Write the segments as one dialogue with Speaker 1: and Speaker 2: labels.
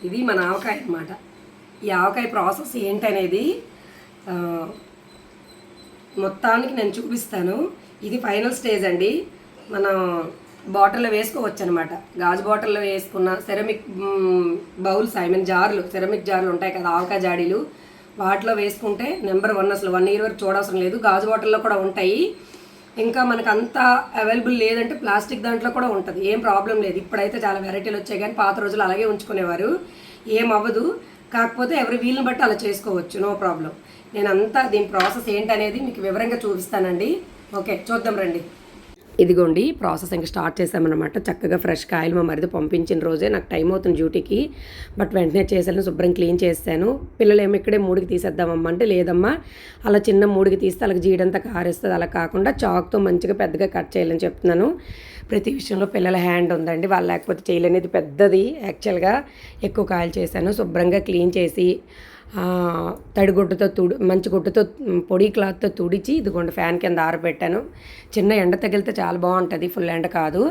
Speaker 1: ఇది మన ఆవకాయ అన్నమాట. ఈ ఆవకాయ ప్రాసెస్ ఏంటనేది మొత్తానికి నేను చూపిస్తాను. ఇది ఫైనల్ స్టేజ్ అండి. మనం బాటిల్లో వేసుకోవచ్చు అనమాట. గాజు బాటిల్లో వేసుకున్న సెరమిక్ బౌల్స్, జార్లు, సెరమిక్ జార్లు ఉంటాయి కదా, ఆవకాయ జాడీలు, వాటిలో వేసుకుంటే నెంబర్ 1. అసలు 1 ఇయర్ వరకు చూడవసరం లేదు. గాజు బాటిల్లో కూడా ఉంటాయి. ఇంకా మనకు అంత అవైలబుల్ లేదంటే ప్లాస్టిక్ దాంట్లో కూడా ఉంటుంది, ఏం ప్రాబ్లం లేదు. ఇప్పుడైతే చాలా వెరైటీలు వచ్చాయి, కానీ పాత రోజులు అలాగే ఉంచుకునేవారు, ఏం అవ్వదు. కాకపోతే ఎవరి వీలుని బట్టి అలా చేసుకోవచ్చు, నో ప్రాబ్లం. నేను అంతా దీని ప్రాసెస్ ఏంటనేది మీకు వివరంగా చూపిస్తానండి. ఓకే, చూద్దాం రండి. ఇదిగోండి ప్రాసెస్ ఇంకా స్టార్ట్ చేసామన్నమాట. చక్కగా ఫ్రెష్ కాయలు మా మరిది పంపించిన రోజే, నాకు టైం అవుతుంది డ్యూటీకి, బట్ వెంటనే చేసాను, శుభ్రం క్లీన్ చేస్తాను. పిల్లలు ఏమో ఇక్కడే 3కి తీసేద్దామమ్మా అంటే, లేదమ్మా అలా చిన్న 3కి తీస్తే అలాగ జీడంతా కారేస్తుంది, అలా కాకుండా చాక్తో మంచిగా పెద్దగా కట్ చేయాలని చెప్తున్నాను. ప్రతి విషయంలో పిల్లల హ్యాండ్ ఉందండి, వాళ్ళు లేకపోతే చేయలేనిది పెద్దది. యాక్చువల్గా ఎక్కువ కాయలు చేశాను. శుభ్రంగా క్లీన్ చేసి తడిగుడ్డతో మంచి గుడ్డతో పొడి క్లాత్తో తుడిచి ఇదిగోండి ఫ్యాన్ కింద ఆరబెట్టాను. చిన్న ఎండ తగిలితే చాలా బాగుంటుంది, ఫుల్ ఎండ కాదు.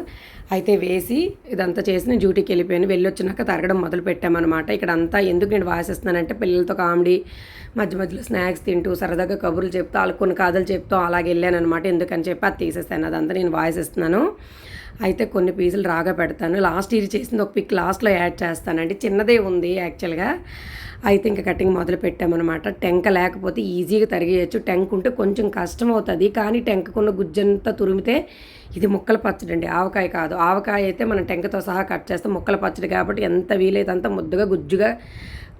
Speaker 1: అయితే వేసి ఇదంతా చేసి నేను డ్యూటీకి వెళ్ళిపోయాను. వెళ్ళొచ్చినాక తరగడం మొదలు పెట్టామన్నమాట. ఇక్కడ అంతా ఎందుకు నేను వాసిస్తున్నానంటే, పిల్లలతో కామెడీ, మధ్య మధ్యలో స్నాక్స్ తింటూ సరదాగా కబుర్లు చెప్తూ వాళ్ళకు కొన్ని కథలు చెప్తూ అలాగే వెళ్ళాను అనమాట. ఎందుకని చెప్పి అది తీసేస్తాను, అదంతా నేను వాయిస్తున్నాను. అయితే కొన్ని పీసులు రాగా పెడతాను. లాస్ట్ ఇయర్ చేసింది ఒక పిక్ లాస్ట్లో యాడ్ చేస్తానండి, చిన్నదే ఉంది యాక్చువల్గా. అయితే ఇంకా కటింగ్ మొదలు పెట్టామన్నమాట. టెంక లేకపోతే ఈజీగా తరిగేయచ్చు, టెంక్ ఉంటే కొంచెం కష్టం అవుతుంది. కానీ టెంకకున్న గుజ్జంతా తురిమితే ఇది ముక్కల పచ్చడి అండి, ఆవకాయ కాదు. ఆవకాయ అయితే మనం టెంకతో సహా కట్ చేస్తాం, ముక్కల పచ్చడి కాబట్టి ఎంత వీలైతే అంత ముద్దగా గుజ్జుగా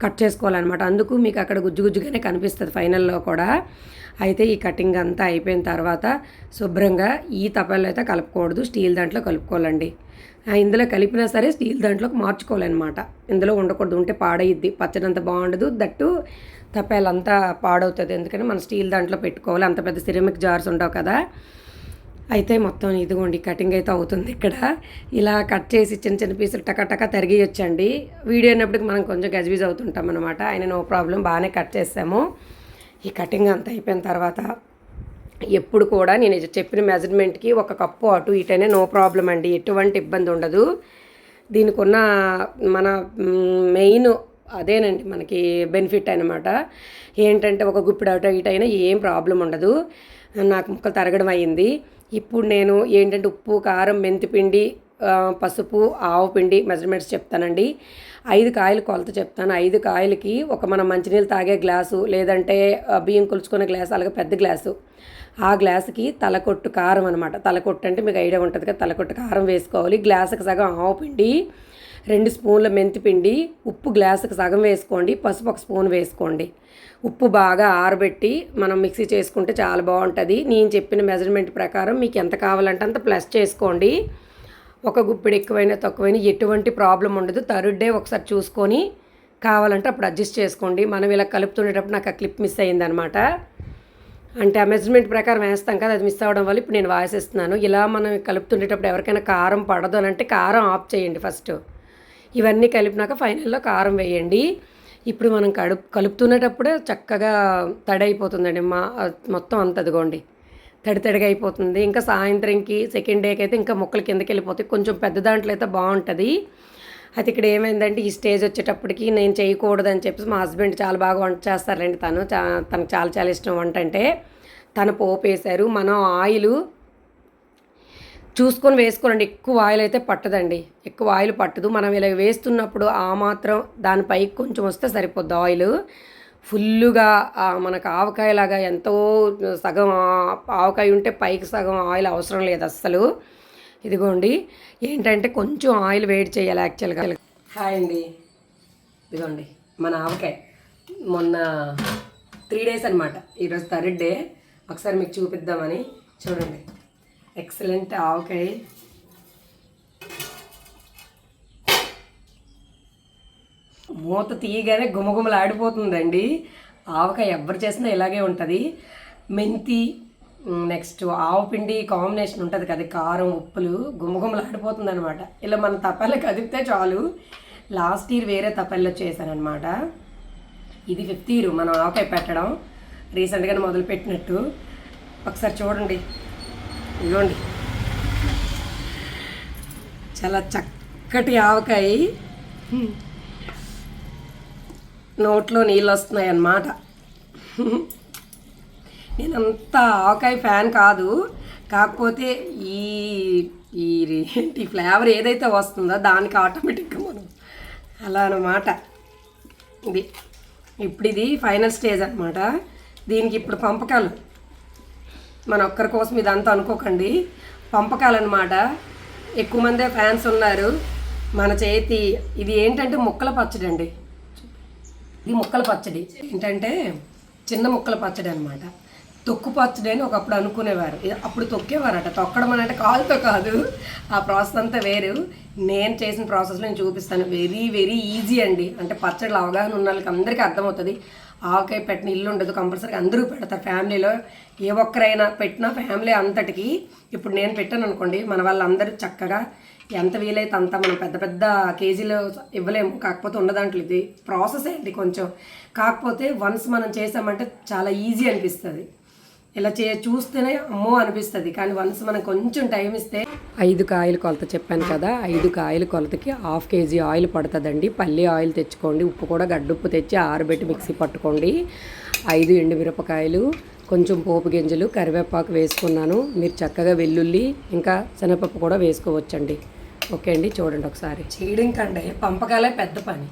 Speaker 1: కట్ చేసుకోవాలన్నమాట. అందుకు మీకు అక్కడ గుజ్జుగానే కనిపిస్తుంది ఫైనల్లో కూడా. అయితే ఈ కటింగ్ అంతా అయిపోయిన తర్వాత శుభ్రంగా ఈ తపాల్లో అయితే కలుపుకూడదు, స్టీల్ దాంట్లో కలుపుకోవాలండి. ఇందులో కలిపినా సరే స్టీల్ దాంట్లోకి మార్చుకోవాలన్నమాట. ఇందులో ఉండకూడదు, ఉంటే పాడయిద్ది, పచ్చడి అంత బాగుండదు, దట్టు తపాలంతా పాడవుతుంది. ఎందుకని మనం స్టీల్ దాంట్లో పెట్టుకోవాలి, అంత పెద్ద సిరమిక్ జార్స్ ఉండవు కదా. అయితే మొత్తం ఇదిగోండి కటింగ్ అయితే అవుతుంది. ఇక్కడ ఇలా కట్ చేసి చిన్న చిన్న పీసులు టకా తరిగేయొచ్చండి. వీడియో అయినప్పటికి మనం కొంచెం గజిబిజ్ అవుతుంటాం అనమాట. ఆయన నో ప్రాబ్లం, బాగానే కట్ చేసాము. ఈ కటింగ్ అంతా అయిపోయిన తర్వాత ఎప్పుడు కూడా నేను చెప్పిన మెజర్మెంట్కి 1 కప్పు అటు ఇటనే నో ప్రాబ్లం అండి, ఎటువంటి ఇబ్బంది ఉండదు. దీనికి ఉన్న మన మెయిన్ అదేనండి మనకి బెనిఫిట్ అనమాట. ఏంటంటే ఒక గుప్పిడి అటు ఇటైనా ఏం ప్రాబ్లం ఉండదు. నాకు ముక్కలు తరగడం అయ్యింది. ఇప్పుడు నేను ఏంటంటే ఉప్పు, కారం, మెంతిపిండి, పసుపు, ఆవు పిండి మెజర్మెంట్స్ చెప్తానండి. 5 కాయలు కొలత చెప్తాను. 5 కాయలకి మనం మంచినీళ్ళు తాగే గ్లాసు, లేదంటే బియ్యం కొలుచుకునే గ్లాసు, అలాగే పెద్ద గ్లాసు, ఆ గ్లాసుకి తలకొట్టు కారం అనమాట. తలకొట్టు అంటే మీకు ఐడియా ఉంటుంది కదా, తలకొట్టు కారం వేసుకోవాలి. గ్లాసుకి సగం ఆవు పిండి, 2 స్పూన్ల మెంతిపిండి, ఉప్పు గ్లాసుకి సగం వేసుకోండి, పసుపు 1 స్పూన్ వేసుకోండి. ఉప్పు బాగా ఆరబెట్టి మనం మిక్సీ చేసుకుంటే చాలా బాగుంటుంది. నేను చెప్పిన మెజర్మెంట్ ప్రకారం మీకు ఎంత కావాలంటే అంత ప్లస్ చేసుకోండి. ఒక గుప్పిడి ఎక్కువైనా తక్కువైనా ఎటువంటి ప్రాబ్లం ఉండదు. థర్డ్ డే ఒకసారి చూసుకొని కావాలంటే అప్పుడు అడ్జస్ట్ చేసుకోండి. మనం ఇలా కలుపుతుండేటప్పుడు నాకు ఆ క్లిప్ మిస్ అయ్యిందనమాట. అంటే ఆ మెజర్మెంట్ ప్రకారం వేస్తాం కదా, అది మిస్ అవ్వడం వల్ల ఇప్పుడు నేను వాయిస్తున్నాను. ఇలా మనం కలుపుతుండేటప్పుడు ఎవరికైనా కారం పడదు అని అంటే కారం ఆఫ్ చేయండి ఫస్ట్. ఇవన్నీ కలిపినాక ఫైనల్లో కారం వేయండి. ఇప్పుడు మనం కలుపుతునేటప్పుడే చక్కగా తడి అయిపోతుందండి, మొత్తం అంత అదిగోండి తడిగా అయిపోతుంది. ఇంకా సాయంత్రంకి సెకండ్ డేకి అయితే ఇంకా ముక్కలు కిందకి వెళ్ళిపోతాయి. కొంచెం పెద్ద దాంట్లో అయితే బాగుంటుంది. అయితే ఇక్కడ ఏమైందంటే ఈ స్టేజ్ వచ్చేటప్పటికి నేను చేయకూడదని చెప్పేసి మా హస్బెండ్ చాలా బాగా వంట చేస్తారండి. తనకు చాలా ఇష్టం వంట అంటే. తను పోపు వేశారు. మనం ఆయిల్ చూసుకొని వేసుకోండి, ఎక్కువ ఆయిల్ అయితే పట్టదండి, ఎక్కువ ఆయిల్ పట్టదు. మనం ఇలా వేస్తున్నప్పుడు ఆ మాత్రం దానిపైకి కొంచెం వస్తే సరిపోద్ది ఆయిల్. ఫుల్లుగా మనకు ఆవకాయలాగా ఎంతో సగం ఆవకాయ ఉంటే పైకి సగం ఆయిల్ అవసరం లేదు అస్సలు. ఇదిగోండి ఏంటంటే కొంచెం ఆయిల్ వేడి చేయాలి యాక్చువల్గా. హాయ్ అండి, ఇదిగోండి మన ఆవకాయ మొన్న 3 డేస్ అనమాట, ఈరోజు థర్డ్ డే. ఒకసారి మీకు చూపిద్దామని. చూడండి ఎక్సలెంట్ ఆవకాయ. మూత తీయగానే గుమగుమలు ఆడిపోతుందండి. ఆవకాయ ఎవరు చేసినా ఇలాగే ఉంటుంది. మెంతి నెక్స్ట్ ఆవు పిండి కాంబినేషన్ ఉంటుంది కదా, కారం ఉప్పులు గుమగుమలు ఆడిపోతుంది అనమాట. ఇలా మన తపాల్లో కదిపితే చాలు. లాస్ట్ ఇయర్ వేరే తపాల్లో చేశానమాట. ఇది 5th ఇయర్ మనం ఆవకాయ పెట్టడం, రీసెంట్గానే మొదలుపెట్టినట్టు. ఒకసారి చూడండి, ఇదిగోండి చాలా చక్కటి ఆవకాయ. నోట్లో నీళ్ళు వస్తున్నాయి అన్నమాట. నేనంత ఆవకాయ ఫ్యాన్ కాదు, కాకపోతే ఈ ఈ ఈ ఫ్లేవర్ ఏదైతే వస్తుందో దానికి ఆటోమేటిక్గా మనం అలా అన్నమాట. ఇప్పుడు ఇది ఫైనల్ స్టేజ్ అనమాట. దీనికి ఇప్పుడు పంపకాలు, మన ఒక్కరి కోసం ఇదంతా అనుకోకండి, పంపకాలు అనమాట. ఎక్కువ మందే ఫ్యాన్స్ ఉన్నారు. మన చేతి ఇది ఏంటంటే ముక్కల పచ్చడి అండి. ఇది ముక్కల పచ్చడి ఏంటంటే చిన్న ముక్కల పచ్చడి అనమాట. తొక్కు పచ్చడి అని ఒకప్పుడు అనుకునేవారు, అప్పుడు తొక్కేవారట. తొక్కడం అని అంటే కాలుతో కాదు, ఆ ప్రాసెస్ అంతా వేరు. నేను చేసిన ప్రాసెస్లో నేను చూపిస్తాను. వెరీ వెరీ ఈజీ అండి. అంటే పచ్చడిలో అవగాహన ఉన్న వాళ్ళకి అందరికీ అర్థమవుతుంది. ఆవకాయ పెట్టిన ఇల్లు ఉండదు, కంపల్సరీగా అందరూ పెడతారు. ఫ్యామిలీలో ఏ ఒక్కరైనా పెట్టినా ఫ్యామిలీ అంతటికి. ఇప్పుడు నేను పెట్టాను అనుకోండి, మన వాళ్ళందరూ చక్కగా ఎంత వీలైతే అంత, మనం పెద్ద పెద్ద కేజీలు ఇవ్వలేము. కాకపోతే ఉన్న దాంట్లో ఇది ప్రాసెస్ ఏంటి కొంచెం, కాకపోతే వన్స్ మనం చేసామంటే చాలా ఈజీ అనిపిస్తుంది. ఇలా చూస్తేనే అమ్మో అనిపిస్తుంది, కానీ వన్స్ మనం కొంచెం టైం ఇస్తే. 5 కాయలు కొలత చెప్పాను కదా, 5 కాయలు కొలతకి 1/2 కేజీ ఆయిల్ పడుతుందండి. పల్లి ఆయిల్ తెచ్చుకోండి, ఉప్పు కూడా గడ్డుప్పు తెచ్చి ఆరబెట్టి మిక్సీ పట్టుకోండి. 5 ఎండుమిరపకాయలు, కొంచెం పోపు గింజలు, కరివేపాకు వేసుకున్నాను. మీరు చక్కగా వెల్లుల్లి ఇంకా శనగపప్పు కూడా వేసుకోవచ్చండి. ఓకే అండి, చూడండి ఒకసారి. చేయడం కంటే పంపకాలే పెద్ద పని,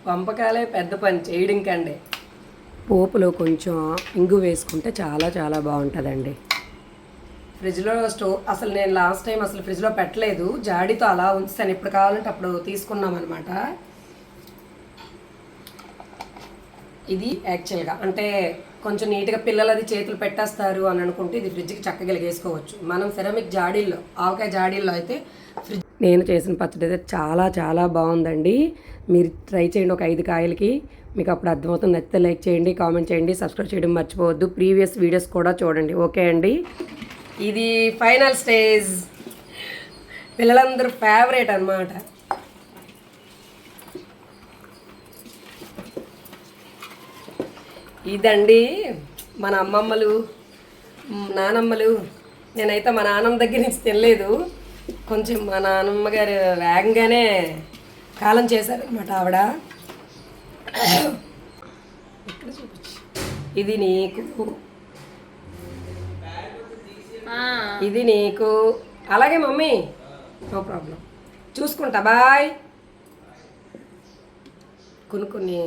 Speaker 1: పంపకాలే పెద్ద పని చేయడం కంటే. పోపులో కొంచెం ఇంగు వేసుకుంటే చాలా చాలా బాగుంటుందండి. ఫ్రిడ్జ్లో అసలు నేను లాస్ట్ టైం అసలు ఫ్రిడ్జ్లో పెట్టలేదు, జాడీతో అలా ఉంచుతాను. ఎప్పుడు కావాలంటే అప్పుడు తీసుకున్నాం అనమాట. ఇది యాక్చువల్గా అంటే కొంచెం నీట్గా పిల్లలు అది చేతులు పెట్టేస్తారు అని అనుకుంటే ఇది ఫ్రిడ్జ్కి చక్కగా వేసుకోవచ్చు. మనం సెరామిక్ జాడీల్లో, ఆవకాయ జాడీల్లో అయితే ఫ్రిడ్జ్. నేను చేసిన పచ్చడి అయితే చాలా చాలా బాగుందండి. మీరు ట్రై చేయండి ఒక 5 కాయలకి, మీకు అప్పుడు అర్థమవుతుంది. నచ్చితే లైక్ చేయండి, కామెంట్ చేయండి, సబ్స్క్రైబ్ చేయడం మర్చిపోవద్దు. ప్రీవియస్ వీడియోస్ కూడా చూడండి. ఓకే అండి, ఇది ఫైనల్ స్టేజ్, పిల్లలందరూ ఫేవరెట్ అన్నమాట. ఇదండి మన అమ్మమ్మలు నానమ్మలు. నేనైతే మా నాన్నమ్మ దగ్గర నుంచి తినలేదు, కొంచెం మా నాన్నమ్మ గారు వేగంగానే కాలం చేశారనమాట ఆవిడ. ఇక్కడ చూపించు, ఇది నీకు, ఇది నీకు. అలాగే మమ్మీ, నో ప్రాబ్లం, చూసుకుంటా, బాయ్. కొన్ని